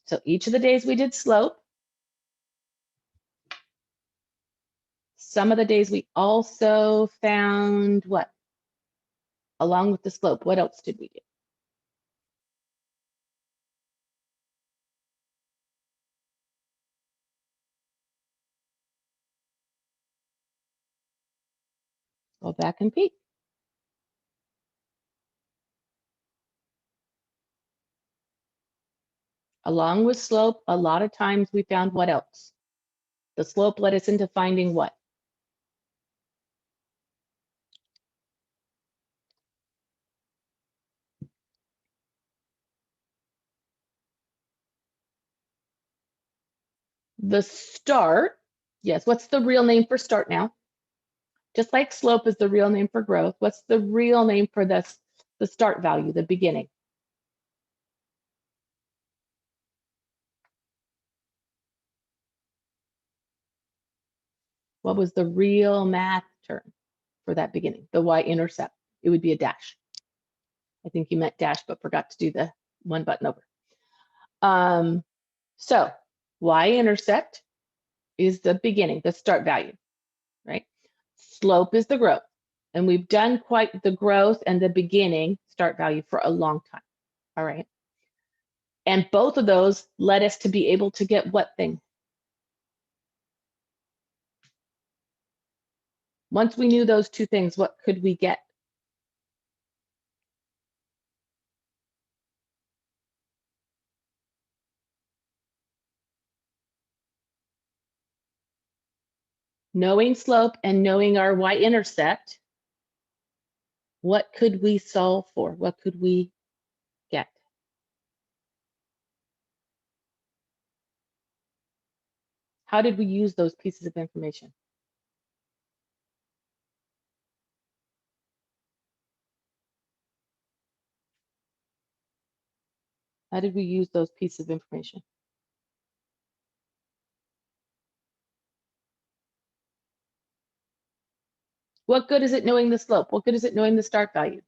So each of the days we did slope. Some of the days we also found what? Along with the slope, what else did we do? Go back and peek. Along with slope, a lot of times we found what else? The slope led us into finding what? The start. Yes, what's the real name for start now? Just like slope is the real name for growth, what's the real name for this, the start value, the beginning? What was the real math term for that beginning? The Y-intercept. It would be a dash. I think you meant dash, but forgot to do the one button over. So Y-intercept is the beginning, the start value, right? Slope is the growth. And we've done quite the growth and the beginning start value for a long time, all right? And both of those led us to be able to get what thing? Once we knew those two things, what could we get? Knowing slope and knowing our Y-intercept, what could we solve for? What could we get? How did we use those pieces of information? How did we use those pieces of information? What good is it knowing the slope? What good is it knowing the start value?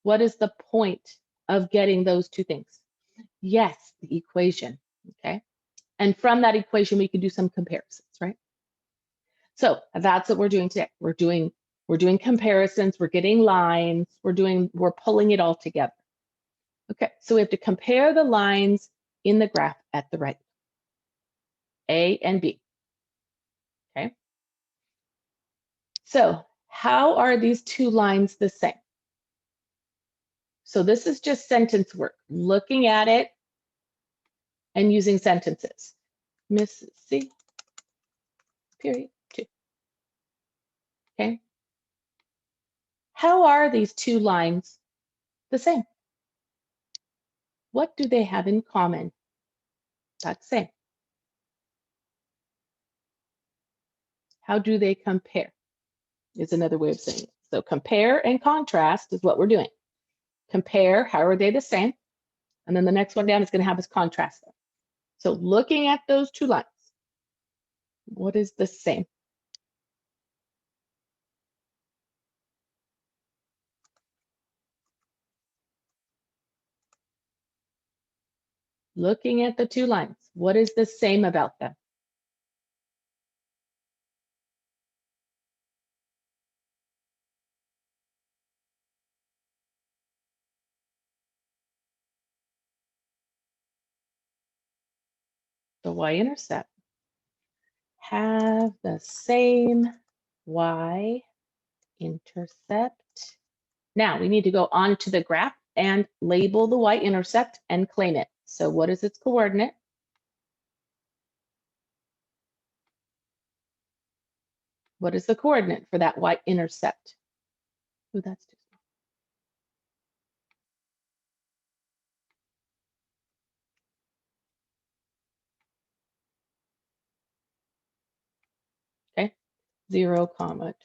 What is the point of getting those two things? Yes, the equation, okay? And from that equation, we can do some comparisons, right? So that's what we're doing today. We're doing comparisons, we're getting lines, we're pulling it all together. Okay, so we have to compare the lines in the graph at the right, A and B, okay? So how are these two lines the same? So this is just sentence work, looking at it and using sentences. Miss C, period, 2. Okay. How are these two lines the same? What do they have in common? That's the same. How do they compare? Is another way of saying it. So compare and contrast is what we're doing. Compare, how are they the same? And then the next one down is going to have us contrast them. So looking at those two lines, what is the same? Looking at the two lines, what is the same about them? The Y-intercept have the same Y-intercept. Now we need to go on to the graph and label the Y-intercept and claim it. So what is its coordinate? What is the coordinate for that Y-intercept? Oh, that's too small. Okay, 0, 12.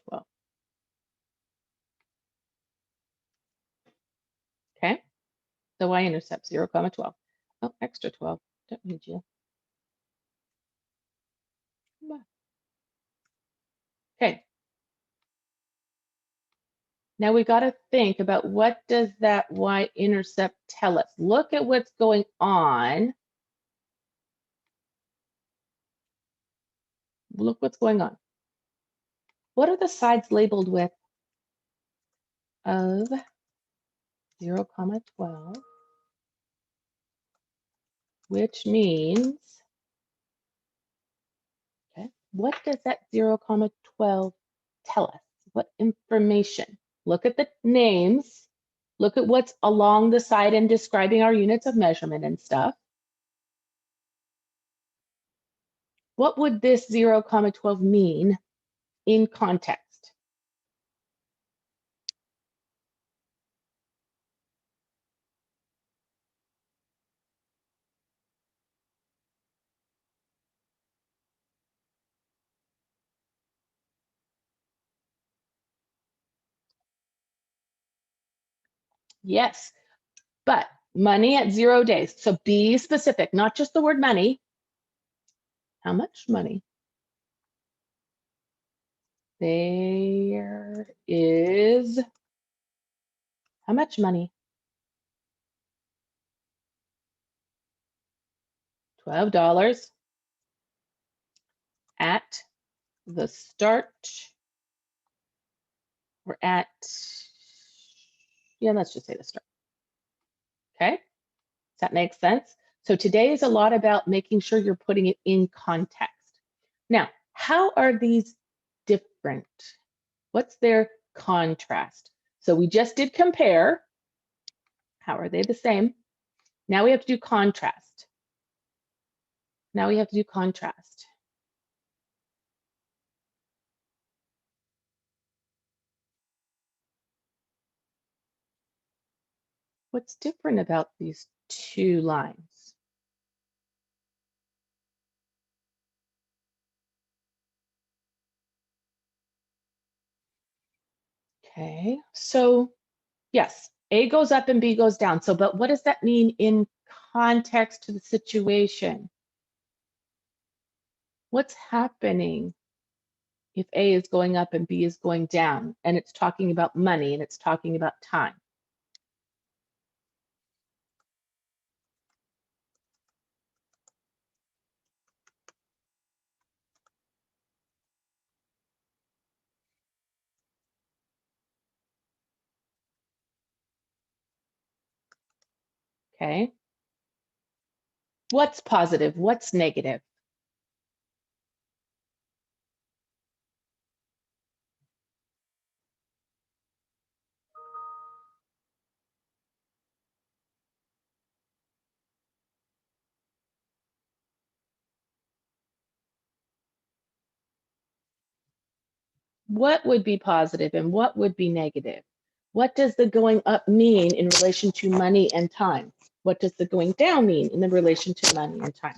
Okay, the Y-intercept 0, 12. Oh, extra 12. Don't need you. Okay. Now we got to think about what does that Y-intercept tell us? Look at what's going on Look what's going on. What are the sides labeled with of 0, 12, which means, okay, what does that 0, 12 tell us? What information? Look at the names. Look at what's along the side and describing our units of measurement and stuff. What would this 0, 12 mean in context? Yes, but money at 0 days. So be specific, not just the word money. How much money? There is, how much money? $12 at the start, or at, yeah, let's just say the start. Okay, does that make sense? So today is a lot about making sure you're putting it in context. Now, how are these different? What's their contrast? So we just did compare. How are they the same? Now we have to do contrast. Now we have to do contrast. What's different about these two lines? Okay, so yes, A goes up and B goes down. So, but what does that mean in context to the situation? What's happening if A is going up and B is going down, and it's talking about money and it's talking about time? Okay. What's positive? What's negative? What would be positive and what would be negative? What does the going up mean in relation to money and time? What does the going down mean in the relation to money and time?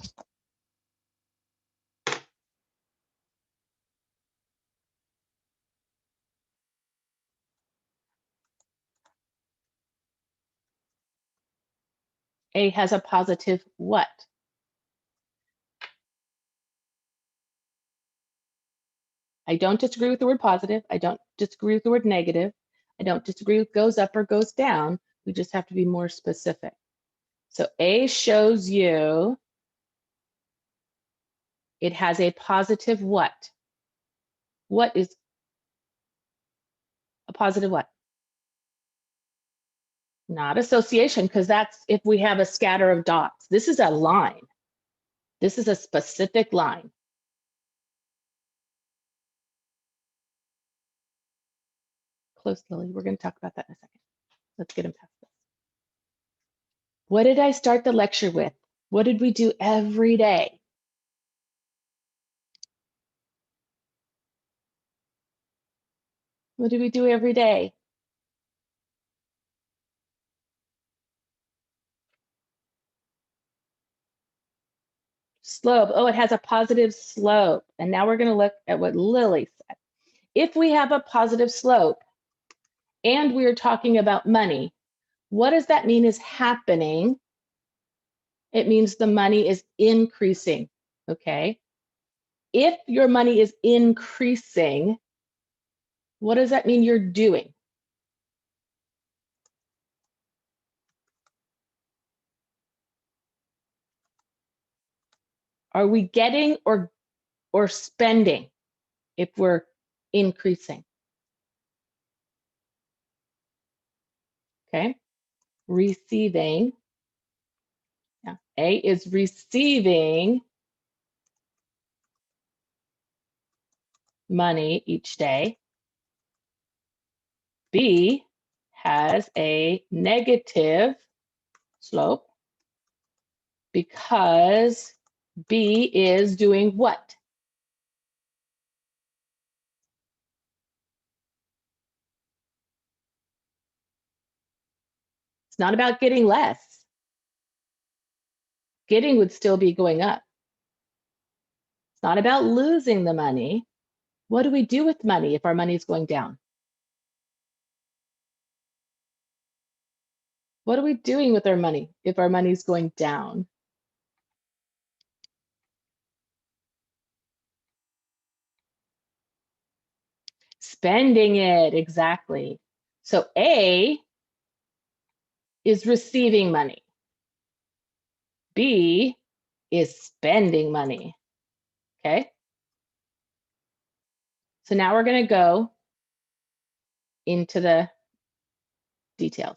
A has a positive what? I don't disagree with the word positive. I don't disagree with the word negative. I don't disagree with goes up or goes down. We just have to be more specific. So A shows you it has a positive what? What is a positive what? Not association, because that's if we have a scatter of dots. This is a line. This is a specific line. Close, Lily. We're going to talk about that in a second. Let's get him past this. What did I start the lecture with? What did we do every day? What do we do every day? Slope. Oh, it has a positive slope. And now we're going to look at what Lily said. If we have a positive slope and we're talking about money, what does that mean is happening? It means the money is increasing, okay? If your money is increasing, what does that mean you're doing? Are we getting or or spending if we're increasing. Okay, receiving. Yeah. A is receiving money each day. B has a negative slope because B is doing what? It's not about getting less. Getting would still be going up. It's not about losing the money. What do we do with money if our money is going down? What are we doing with our money if our money is going down? Spending it, exactly. So A is receiving money. B is spending money, okay? So now we're gonna go into the details,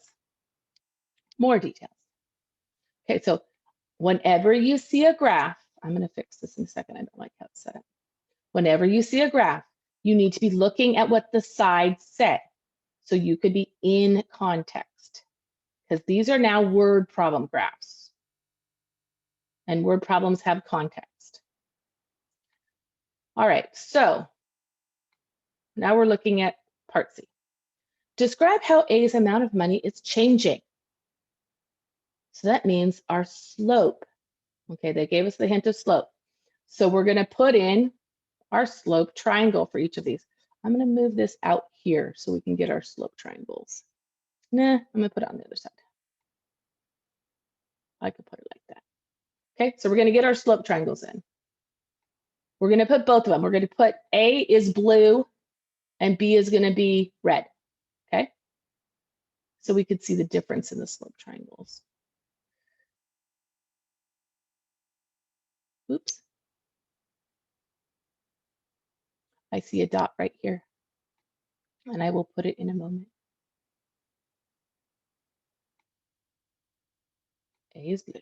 more details. Okay, so whenever you see a graph, I'm gonna fix this in a second, I don't like how it's set up. Whenever you see a graph, you need to be looking at what the sides say. So you could be in context, because these are now word problem graphs. And word problems have context. All right, so now we're looking at part C. Describe how A's amount of money is changing. So that means our slope. Okay, they gave us the hint of slope. So we're going to put in our slope triangle for each of these. I'm going to move this out here so we can get our slope triangles. Nah, I'm going to put it on the other side. I could put it like that. Okay, so we're going to get our slope triangles in. We're going to put both of them. We're going to put A is blue and B is going to be red. Okay, so we could see the difference in the slope triangles. Oops. I see a dot right here, and I will put it in a moment. A is blue.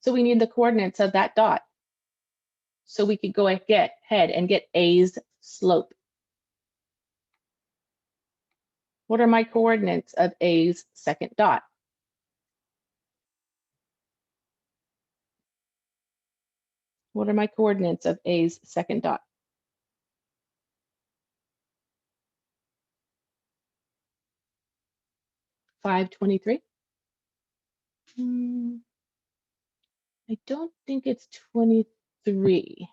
So we need the coordinates of that dot. So we could go ahead and get A's slope. What are my coordinates of A's second dot? What are my coordinates of A's second dot? 523. I don't think it's 23.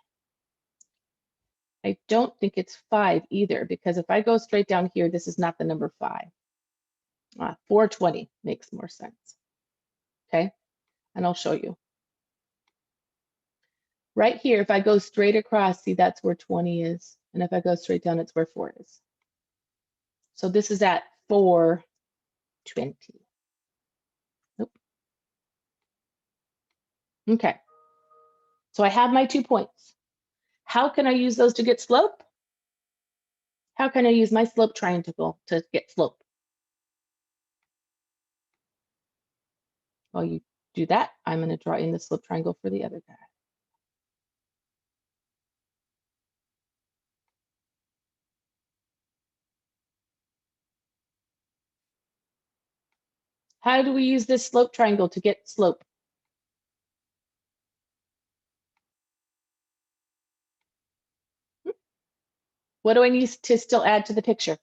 I don't think it's 5 either, because if I go straight down here, this is not the number 5. 420 makes more sense. Okay, and I'll show you. Right here, if I go straight across, see, that's where 20 is. And if I go straight down, it's where 4 is. So this is at 420. Nope. Okay. So I have my 2 points. How can I use those to get slope? How can I use my slope triangle to get slope? While you do that, I'm going to draw in the slope triangle for the other guy. How do we use this slope triangle to get slope? What do I need to still add to the picture?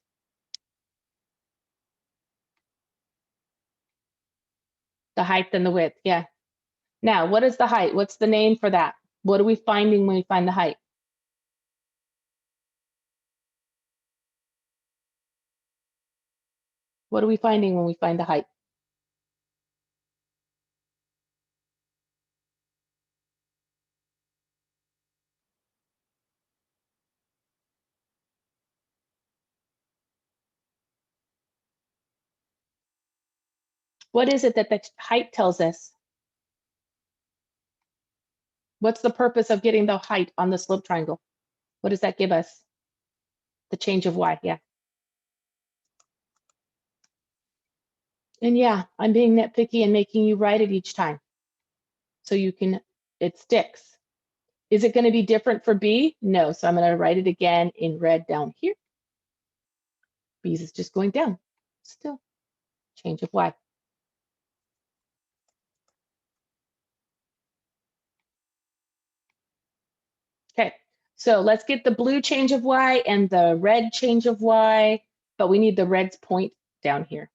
The height and the width, yeah. Now, what is the height? What's the name for that? What are we finding when we find the height? What are we finding when we find the height? What is it that the height tells us? What's the purpose of getting the height on the slope triangle? What does that give us? The change of y, yeah. And yeah, I'm being nitpicky and making you write it each time. So you can, it sticks. Is it going to be different for B? No, so I'm going to write it again in red down here. B's is just going down. Still, change of y. Okay, so let's get the blue change of y and the red change of y, but we need the red's point down here.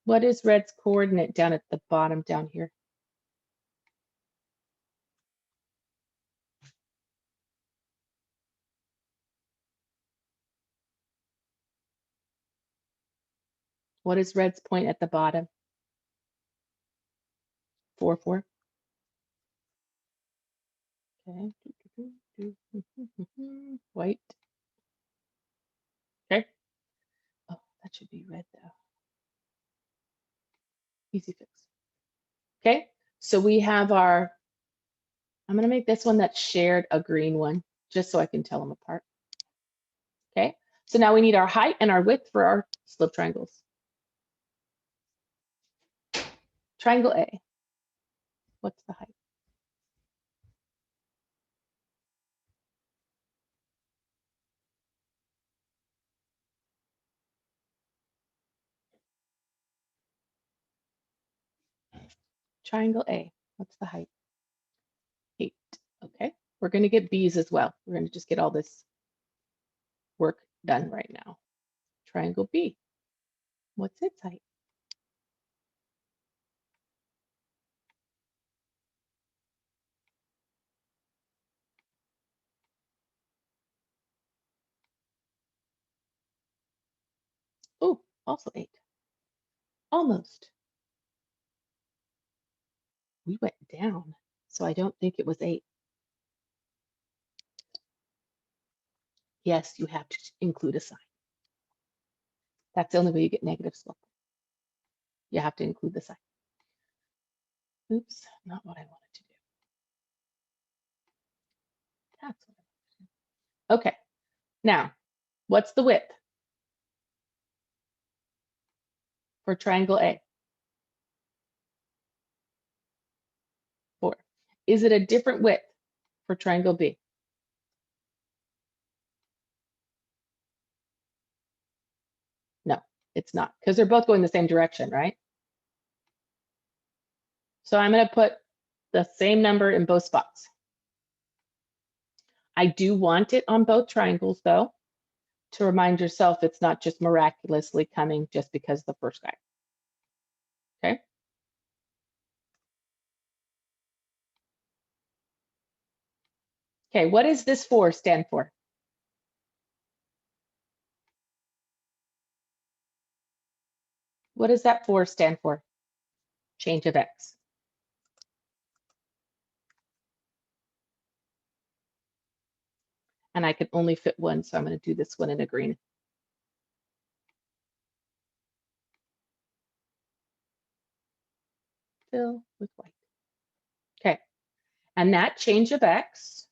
What is red's coordinate down at the bottom down here? What is red's point at the bottom? 4, 4. Okay. White. Okay. Oh, that should be red though. Easy fix. Okay, so we have our, I'm going to make this one that's shared a green one, just so I can tell them apart. Okay, so now we need our height and our width for our slope triangles. Triangle A, what's the height? Triangle A, what's the height? 8. Okay, we're going to get B's as well. We're going to just get all this work done right now. Triangle B, what's its height? Oh, also 8. Almost. We went down, so I don't think it was 8. Yes, you have to include a sign. That's the only way you get negative slope. You have to include the sign. Oops, not what I wanted to do. That's what I wanted to do. Okay, now, what's the width for triangle A? 4. Is it a different width for triangle B? No, it's not, because they're both going the same direction, right? So I'm going to put the same number in both spots. I do want it on both triangles, though, to remind yourself it's not just miraculously coming just because the first guy. Okay. Okay, what does this 4 stand for? What does that 4 stand for? Change of x. And I can only fit one, so I'm going to do this one in a green. Fill with white. Okay, and that change of x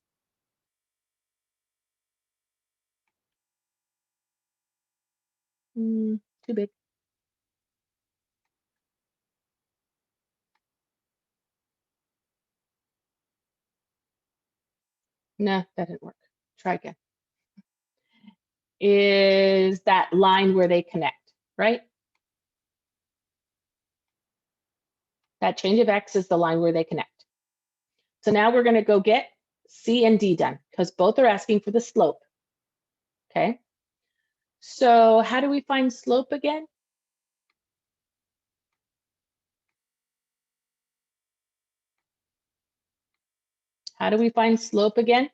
too big. No, that didn't work. Try again. Is that line where they connect, right? That change of x is the line where they connect. So now we're going to go get C and D done because both are asking for the slope. Okay. So how do we find slope again? How do we find slope again?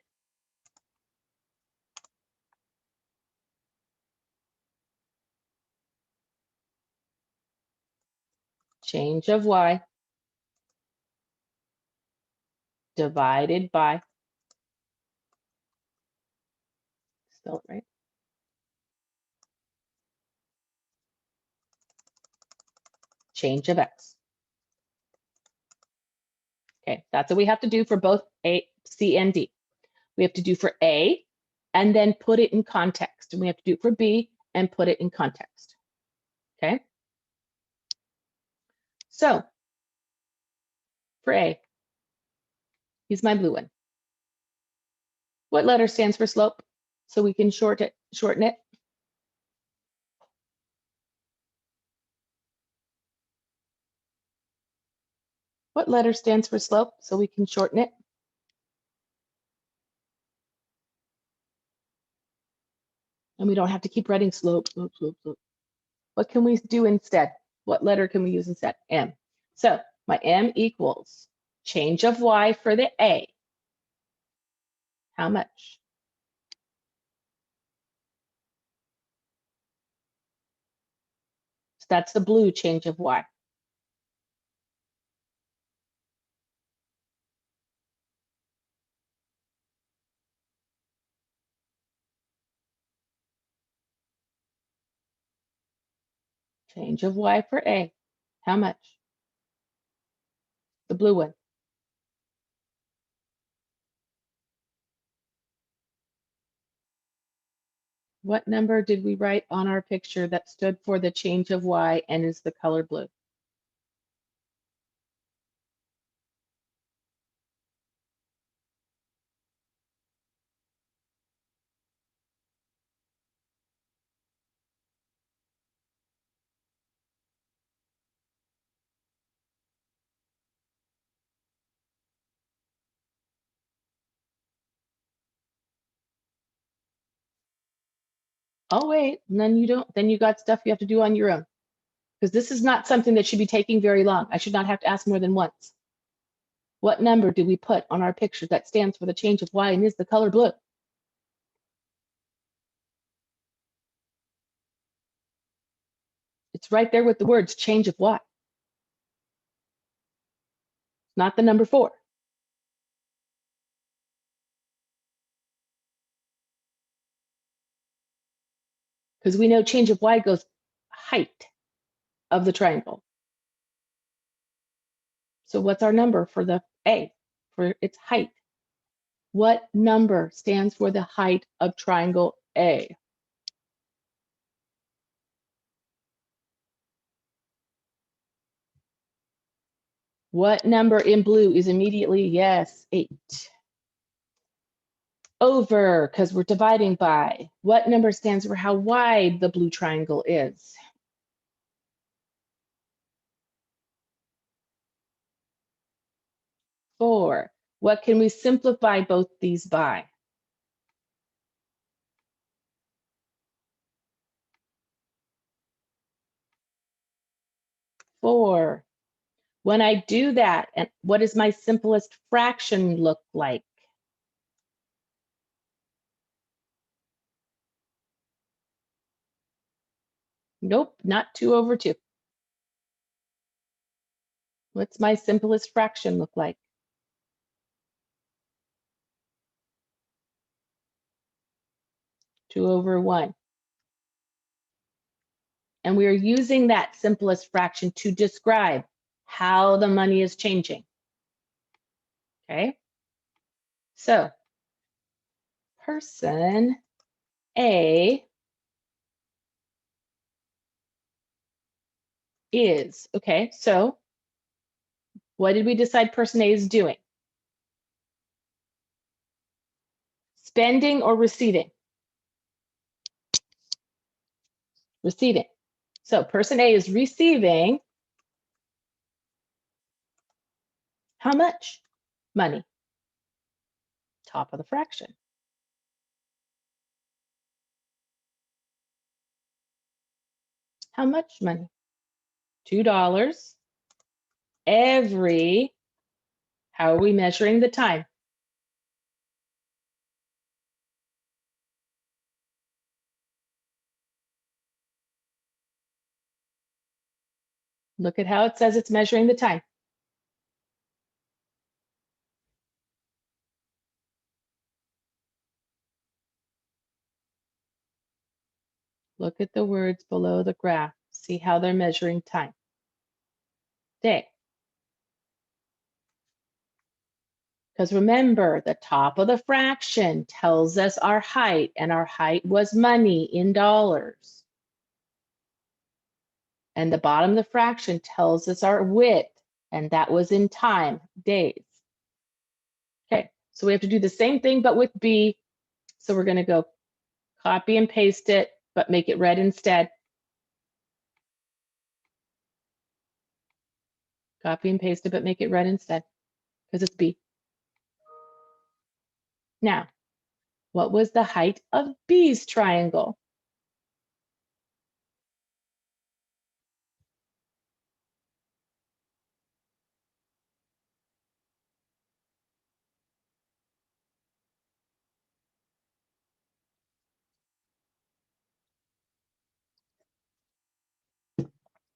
Change of y divided by, spell it right, change of x. Okay, that's what we have to do for both A, C, and D. We have to do for A and then put it in context. And we have to do it for B and put it in context. Okay? So for A, use my blue one. What letter stands for slope? So we can shorten it. What letter stands for slope? So we can shorten it. And we don't have to keep writing slope, slope, slope, slope. What can we do instead? What letter can we use instead? M. So my M equals change of Y for the A. How much? So that's the blue change of Y. Change of Y for A. How much? The blue one. What number did we write on our picture that stood for the change of Y and is the color blue? Oh, wait, and then you don't, then you got stuff you have to do on your own. Because this is not something that should be taking very long. I should not have to ask more than once. What number do we put on our picture that stands for the change of Y and is the color blue? It's right there with the words change of Y. Not the number 4. Because we know change of Y goes height of the triangle. So what's our number for the A, for its height? What number stands for the height of triangle A? What number in blue is immediately, yes, 8. Over, because we're dividing by. What number stands for how wide the blue triangle is? Four. What can we simplify both these by? 4. When I do that, and what does my simplest fraction look like? Nope, not 2 over 2. What's my simplest fraction look like? 2 over 1. And we are using that simplest fraction to describe how the money is changing. Okay, so person A is, okay, so what did we decide person A is doing? Spending or receiving? Receiving. So person A is receiving how much money? Top of the fraction. How much money? $2 every, how are we measuring the time? Look at how it says it's measuring the time. Look at the words below the graph. See how they're measuring time. Day. Because remember, the top of the fraction tells us our height, and our height was money in dollars. And the bottom of the fraction tells us our width, and that was in time, days. Okay, so we have to do the same thing, but with B. So we're going to go copy and paste it, but make it red instead. Copy and paste it, but make it red instead, because it's B. Now, what was the height of B's triangle?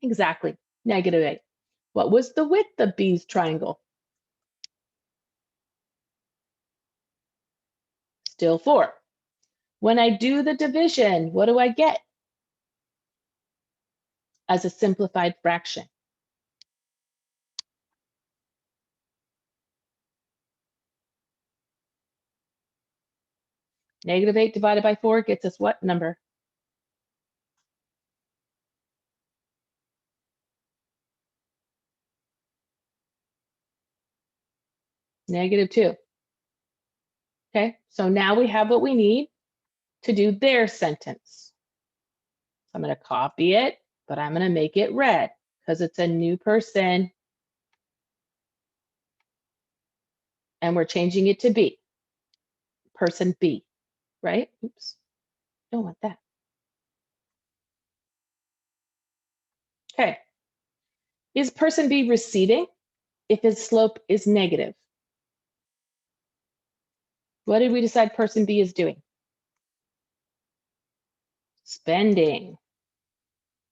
Exactly, -8. What was the width of B's triangle? Still 4. When I do the division, what do I get as a simplified fraction? -8 divided by 4 gets us what number? -2. Okay, so now we have what we need to do their sentence. So I'm going to copy it, but I'm going to make it red because it's a new person and we're changing it to B. Person B, right? Oops, don't want that. Okay, is person B receding if his slope is negative? What did we decide person B is doing? Spending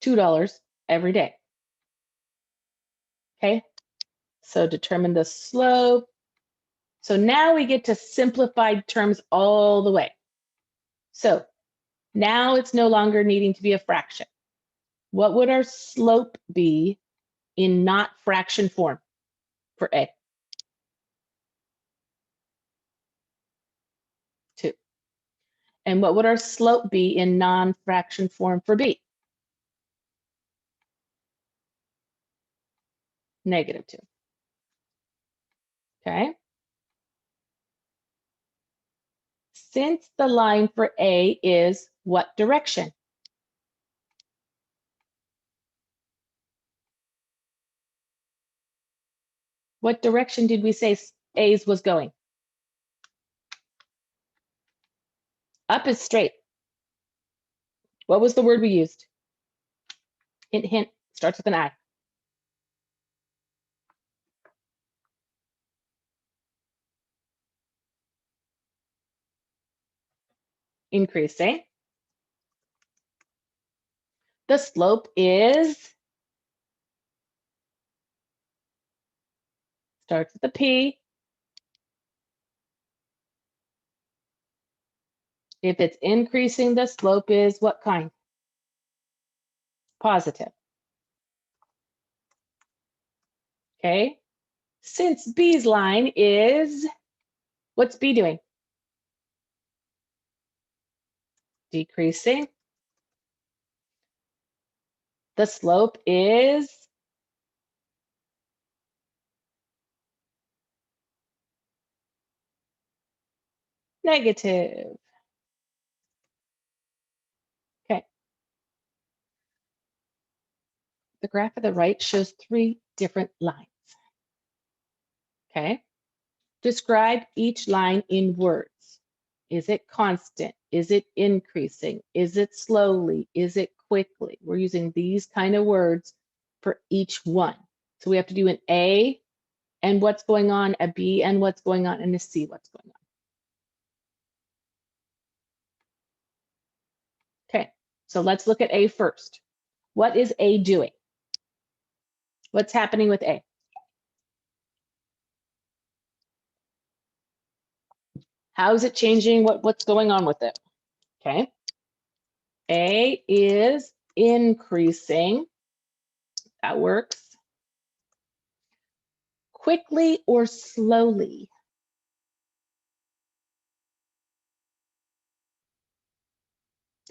$2 every day. Okay, so determine the slope. So now we get to simplified terms all the way. So now it's no longer needing to be a fraction. What would our slope be in not fraction form for A? 2. And what would our slope be in non-fraction form for B? -2. Okay. Since the line for A is what direction? What direction did we say A's was going? Up is straight. What was the word we used? Hint, hint, starts with an I. Increasing. The slope is, starts with a P. If it's increasing, the slope is what kind? Positive. Okay. Since B's line is, what's B doing? Decreasing. The slope is negative. Okay. The graph at the right shows 3 different lines. Okay. Describe each line in words. Is it constant? Is it increasing? Is it slowly? Is it quickly? We're using these kind of words for each one. So we have to do an A and what's going on, a B and what's going on, and a C what's going on. Okay, so let's look at A first. What is A doing? What's happening with A? How is it changing? What's going on with it? Okay. A is increasing. That works. Quickly or slowly?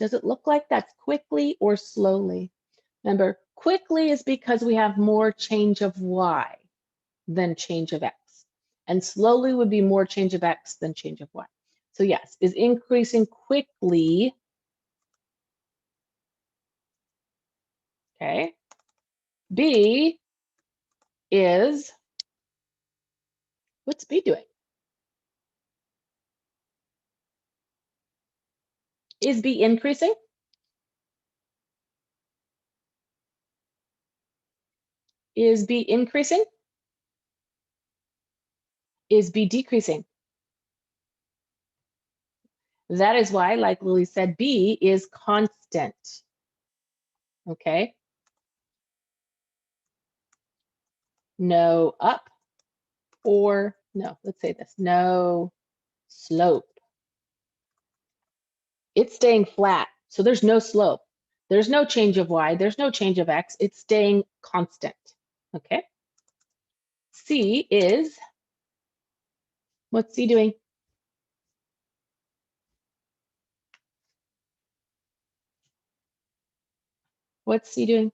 Does it look like that's quickly or slowly? Remember, quickly is because we have more change of y than change of x. And slowly would be more change of x than change of y. So yes, is increasing quickly. Okay. B is, what's B doing? Is B increasing? Is B increasing? Is B decreasing? That is why, like Lily said, B is constant. Okay. No up or no, let's say this, no slope. It's staying flat. So there's no slope. There's no change of y. There's no change of x. It's staying constant. Okay. C is, what's C doing? What's C doing?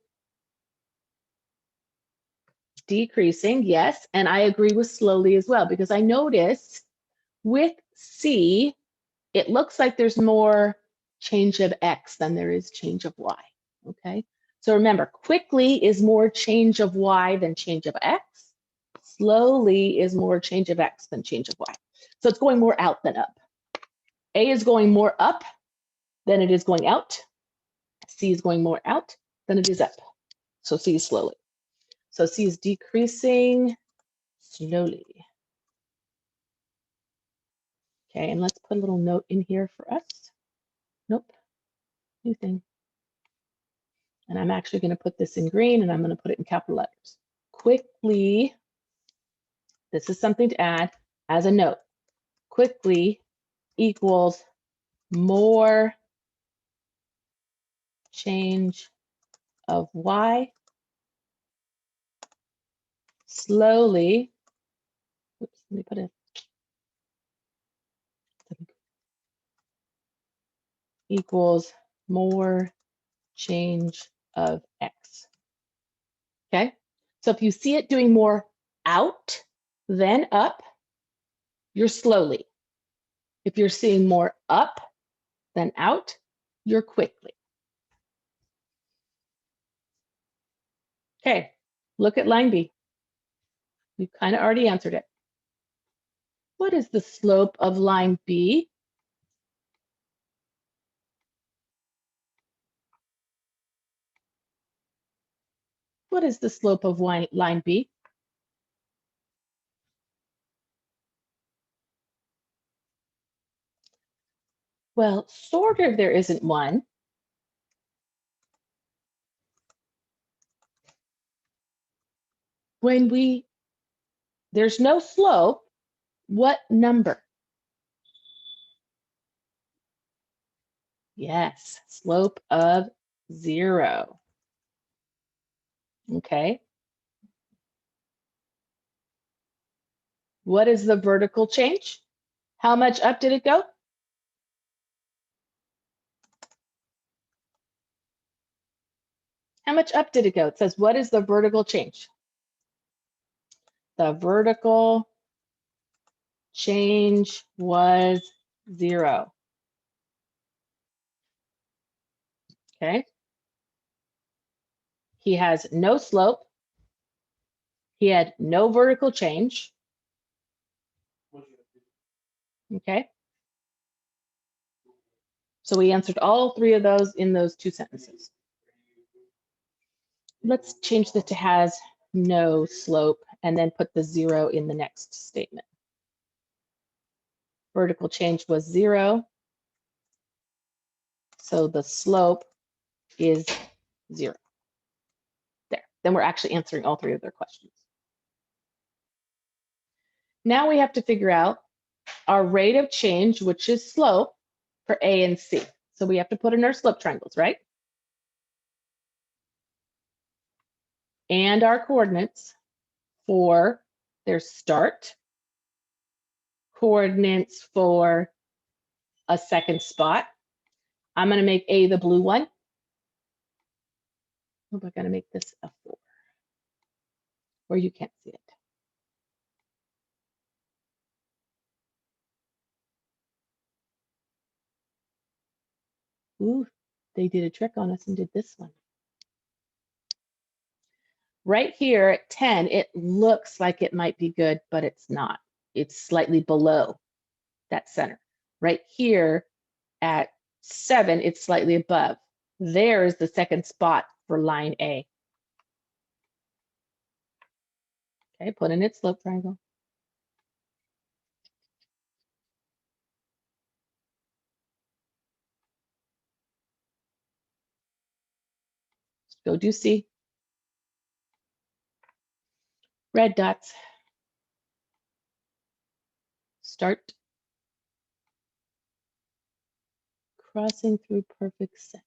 Decreasing, yes. And I agree with slowly as well, because I noticed with C, it looks like there's more change of x than there is change of y. Okay. So remember, quickly is more change of y than change of x. Slowly is more change of x than change of y. So it's going more out than up. A is going more up than it is going out. C is going more out than it is up. So C is slowly. So C is decreasing slowly. Okay, and let's put a little note in here for us. Nope, new thing. And I'm actually going to put this in green, and I'm going to put it in capital letters. Quickly, this is something to add as a note. Quickly equals more change of y. Slowly, oops, let me put it, equals more change of x. Okay, so if you see it doing more out than up, you're slowly. If you're seeing more up than out, you're quickly. Okay, look at line B. You kind of already answered it. What is the slope of line B? What is the slope of line B? Well, sort of, there isn't one. When there's no slope, what number? Yes, slope of 0. Okay. What is the vertical change? How much up did it go? How much up did it go? It says, what is the vertical change? The vertical change was 0. Okay. He has no slope. He had no vertical change. Okay. So we answered all 3 of those in those 2 sentences. Let's change this to has no slope and then put the 0 in the next statement. Vertical change was 0. So the slope is 0. There. Then we're actually answering all 3 of their questions. Now we have to figure out our rate of change, which is slope, for A and C. So we have to put in our slope triangles, right? And our coordinates for their start, coordinates for a second spot, I'm going to make A the blue one. We're going to make this a 4, where you can't see it. Ooh, they did a trick on us and did this one. Right here at 10, it looks like it might be good, but it's not. It's slightly below that center. Right here at 7, it's slightly above. There is the second spot for line A. Okay, put in its slope triangle. Go do C. Red dots. Start crossing through perfect center.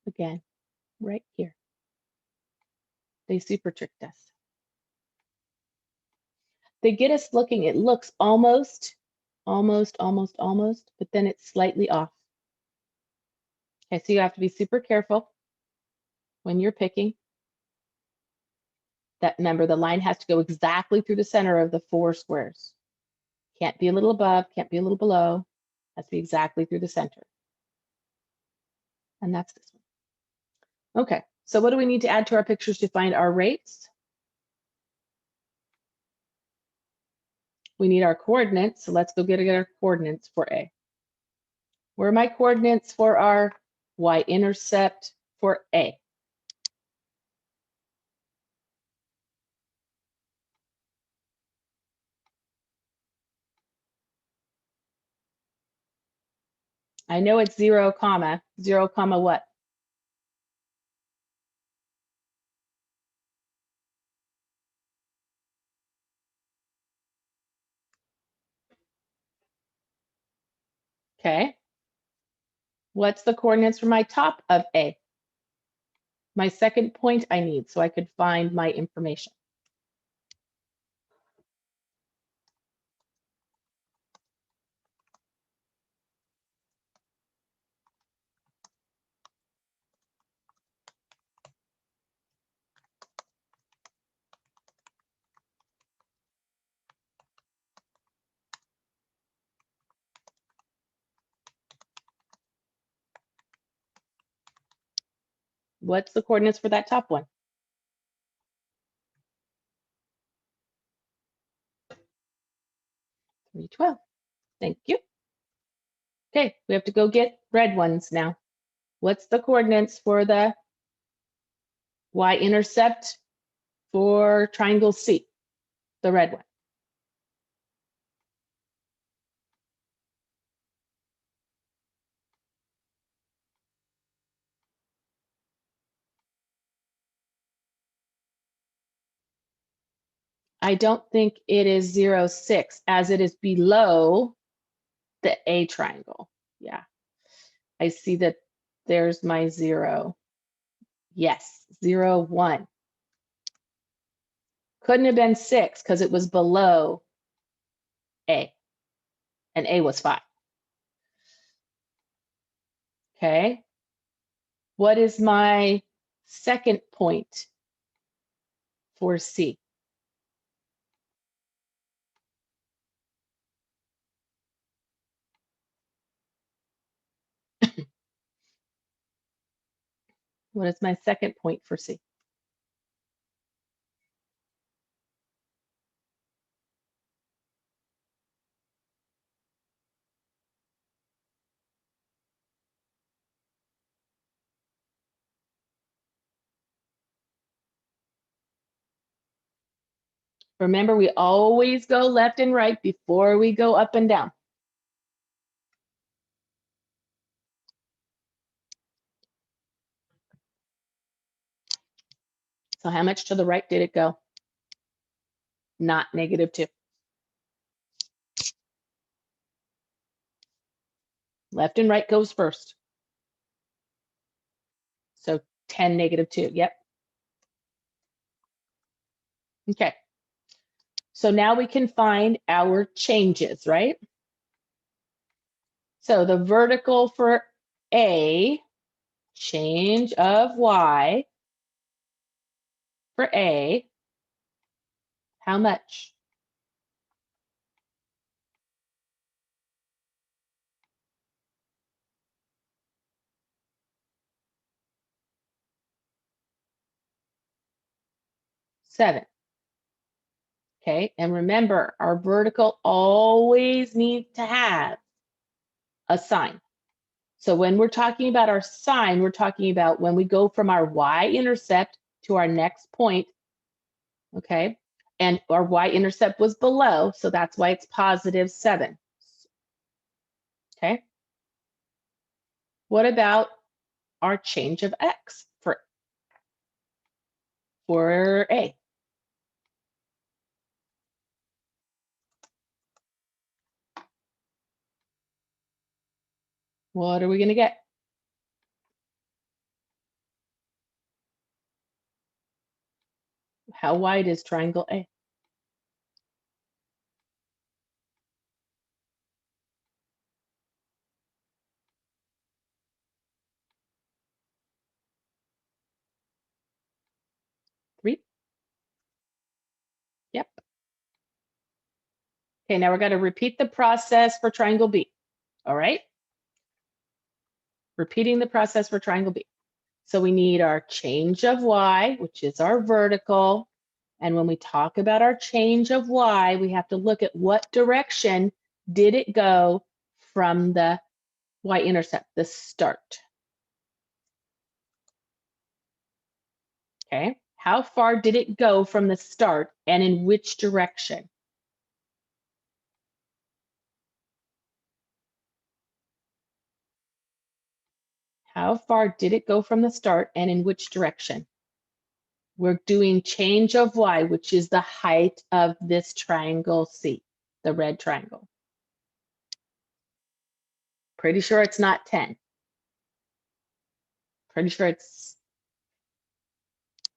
Again, right here. They super tricked us. They get us looking, it looks almost, but then it's slightly off. Okay, so you have to be super careful when you're picking. That, remember, the line has to go exactly through the center of the 4 squares. Can't be a little above, can't be a little below. Has to be exactly through the center. And that's this one. Okay, so what do we need to add to our pictures to find our rates? We need our coordinates, so let's go get our coordinates for A. Where are my coordinates for our y-intercept for A? I know it's 0, 0, what? Okay. What's the coordinates for my top of A? My second point I need so I could find my information. What's the coordinates for that top one? 312. Thank you. Okay, we have to go get red ones now. What's the coordinates for the y-intercept for triangle C, the red one? I don't think it is 0, 6, as it is below the A triangle. Yeah, I see that there's my 0. Yes, 0, 1. Couldn't have been 6 because it was below A, and A was 5. Okay, what is my second point for C? What is my second point for C? Remember, we always go left and right before we go up and down. So how much to the right did it go? Not -2. Left and right goes first. So 10, -2, yep. Okay, So now we can find our changes, right? So the vertical for A, change of Y for A, how much? Seven. Okay, and remember, our vertical always needs to have a sign. So when we're talking about our sign, we're talking about when we go from our Y-intercept to our next point, okay? And our Y-intercept was below, so that's why it's +7, okay? What about our change of X for A? What are we gonna get? How wide is triangle A? Three? Yep. Okay, now we're gonna repeat the process for triangle B, all right? Repeating the process for triangle B. So we need our change of Y, which is our vertical. And when we talk about our change of Y, we have to look at what direction did it go from the Y-intercept, the start. Okay, how far did it go from the start and in which direction? How far did it go from the start and in which direction? We're doing change of Y, which is the height of this triangle C, the red triangle. Pretty sure it's not 10. Pretty sure it's,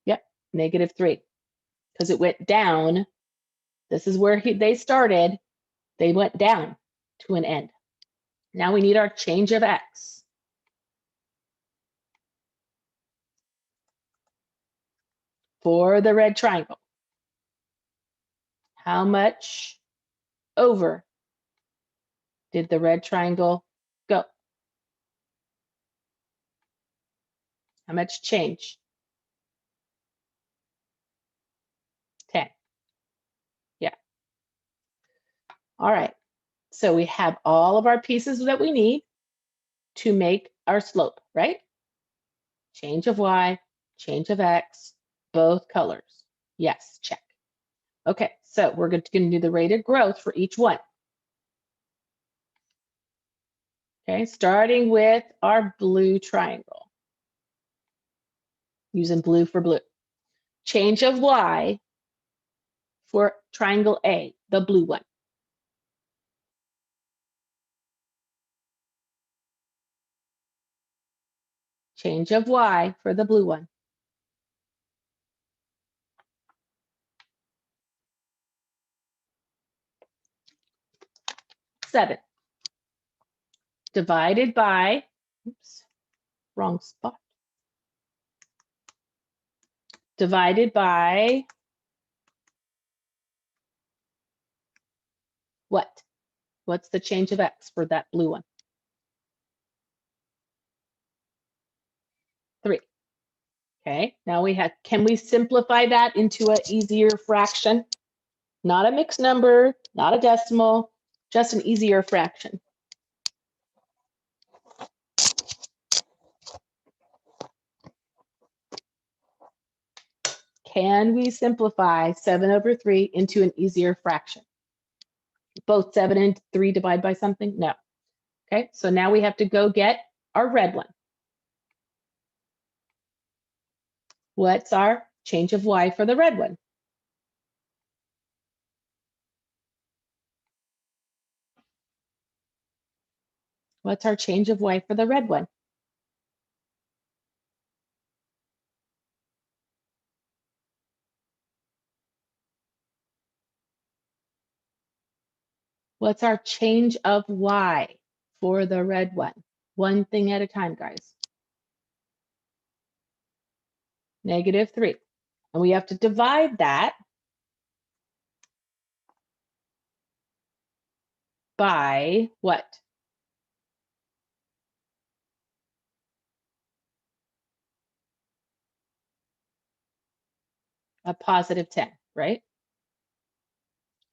yep, -3, because it went down. This is where they started. They went down to an end. Now we need our change of X. For the red triangle. How much over did the red triangle go? How much change? 10. Yeah. All right. So we have all of our pieces that we need to make our slope, right? Change of Y, change of X, both colors. Yes, check. Okay, so we're going to do the rate of growth for each one. Okay, starting with our blue triangle. Using blue for blue. Change of Y for triangle A, the blue one. Change of Y for the blue one. Seven. Divided by, oops, wrong spot. Divided by what? What's the change of X for that blue one? 3. Okay, now we have, can we simplify that into an easier fraction? Not a mixed number, not a decimal, just an easier fraction. Can we simplify 7/3 into an easier fraction? Both 7 and 3 divide by something? No. Okay, so now we have to go get our red one. What's our change of Y for the red one? What's our change of Y for the red one? What's our change of y for the red one? One thing at a time, guys. -3. And we have to divide that by what? A positive 10, right?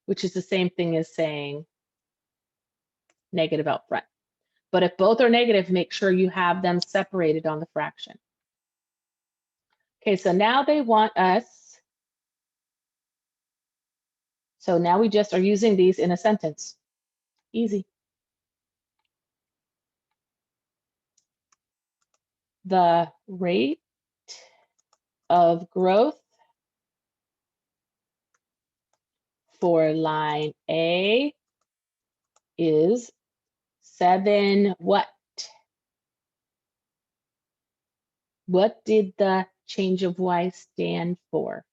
Which is the same thing as saying negative out front. But if both are negative, make sure you have them separated on the fraction. Okay, so now they want us. So now we just are using these in a sentence. Easy. The rate of growth for line A is 7 what? What did the change of y stand for?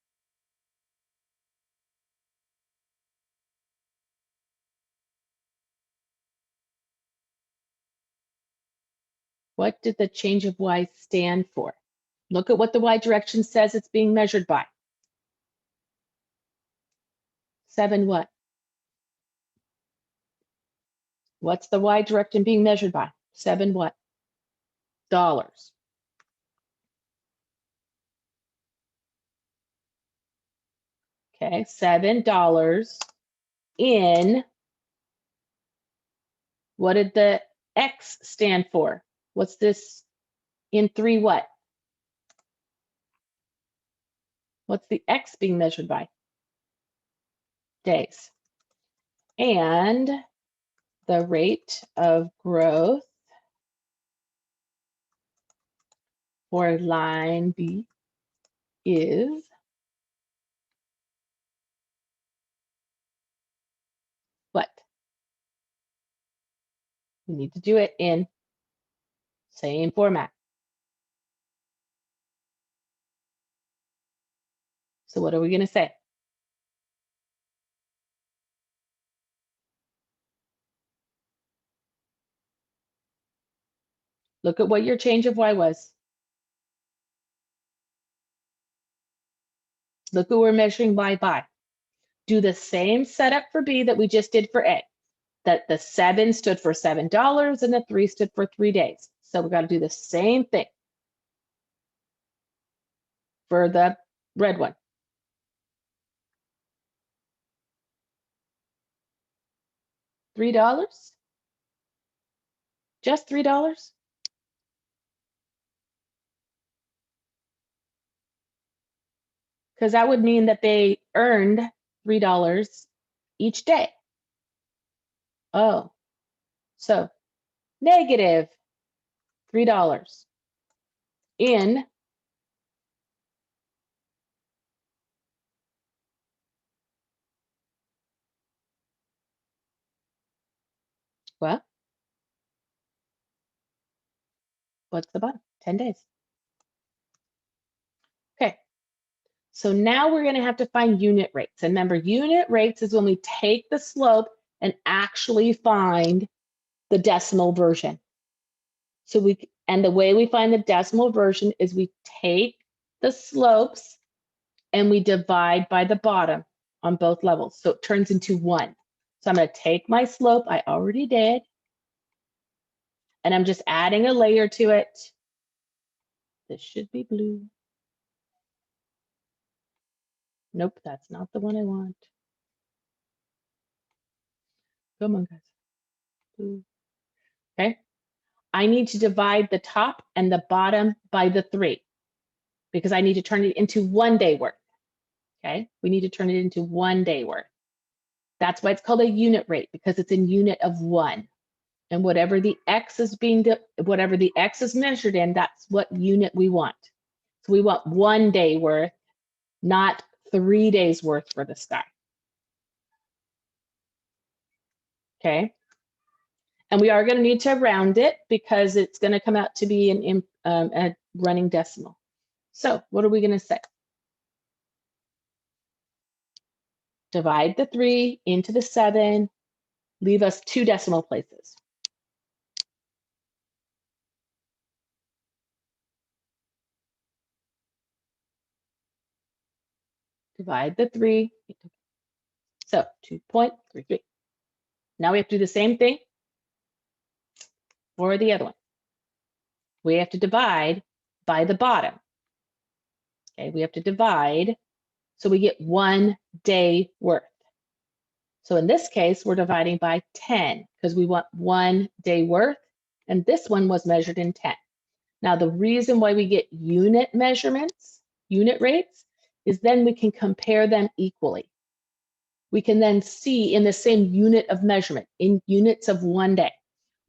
What did the change of y stand for? Look at what the y direction says it's being measured by. 7 what? What's the y direction being measured by? 7 what? Dollars. Okay, $7 in, what did the x stand for? What's this in 3 what? What's the x being measured by? Days. And the rate of growth for line B is what? We need to do it in same format. So what are we going to say? Look at what your change of y was. Look what we're measuring y by. Do the same setup for B that we just did for A. That the 7 stood for $7 and the 3 stood for 3 days. So we got to do the same thing for the red one. $3? Just $3? Because that would mean that they earned $3 each day. Oh, so negative $3 in what? What's the bottom? 10 days. Okay, so now we're going to have to find unit rates. And remember, unit rates is when we take the slope and actually find the decimal version. So and the way we find the decimal version is we take the slopes and we divide by the bottom on both levels. So it turns into 1. So I'm going to take my slope, I already did, and I'm just adding a layer to it. This should be blue. Nope, that's not the one I want. Come on, guys. Blue. Okay. I need to divide the top and the bottom by the 3 because I need to turn it into 1 day worth. Okay. We need to turn it into 1 day worth. That's why it's called a unit rate, because it's in unit of 1. And whatever the x is measured in, that's what unit we want. So we want 1 day worth, not 3 days worth for the sky. Okay. And we are going to need to round it because it's going to come out to be a running decimal. So what are we going to say? Divide the 3 into the 7 leave us 2 decimal places. Divide the 3. So 2.33. Now we have to do the same thing for the other one. We have to divide by the bottom. Okay, we have to divide so we get 1 day worth. So in this case, we're dividing by 10 because we want 1 day worth, and this one was measured in 10. Now, the reason why we get unit measurements, unit rates, is then we can compare them equally. We can then see in the same unit of measurement, in units of 1 day.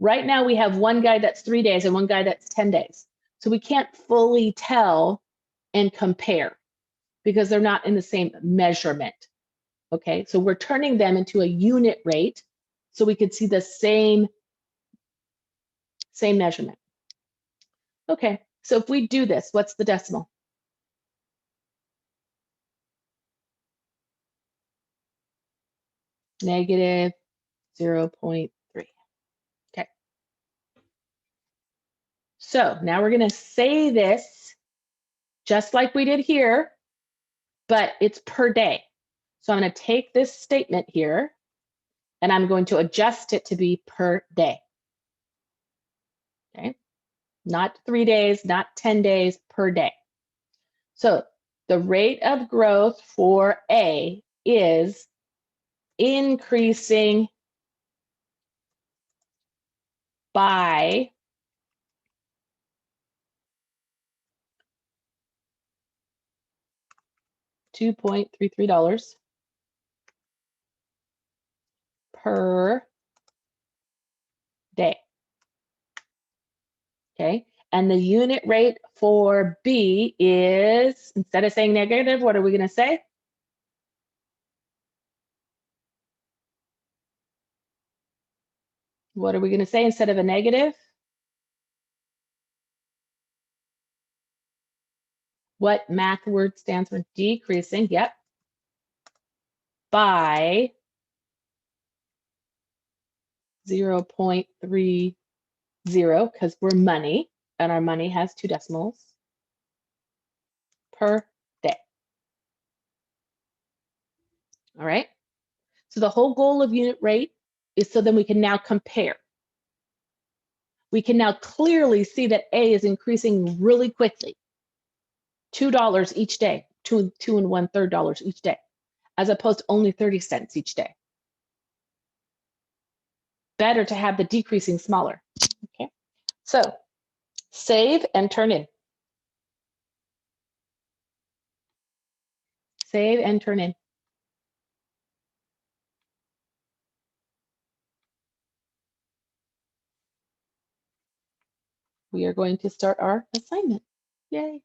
Right now, we have one guy that's 3 days and one guy that's 10 days. So we can't fully tell and compare because they're not in the same measurement. Okay, so we're turning them into a unit rate so we could see the same measurement. Okay, so if we do this, what's the decimal? Negative 0.3. Okay. So now we're going to say this just like we did here, but it's per day. So I'm going to take this statement here and I'm going to adjust it to be per day. Okay. Not 3 days, not 10 days, per day. So the rate of growth for A is increasing by $2.33 per day. Okay, and the unit rate for B is, instead of saying negative, what are we going to say? What are we going to say instead of a negative? What math word stands for decreasing? Yep. By 0.30, because we're money, and our money has 2 decimals, per day. All right. So the whole goal of unit rate is so then we can now compare. We can now clearly see that A is increasing really quickly. $2 each day, $2 1/3 each day, as opposed to only 30 cents each day. Better to have the decreasing smaller. Okay, so save and turn in. Save and turn in. We are going to start our assignment. Yay.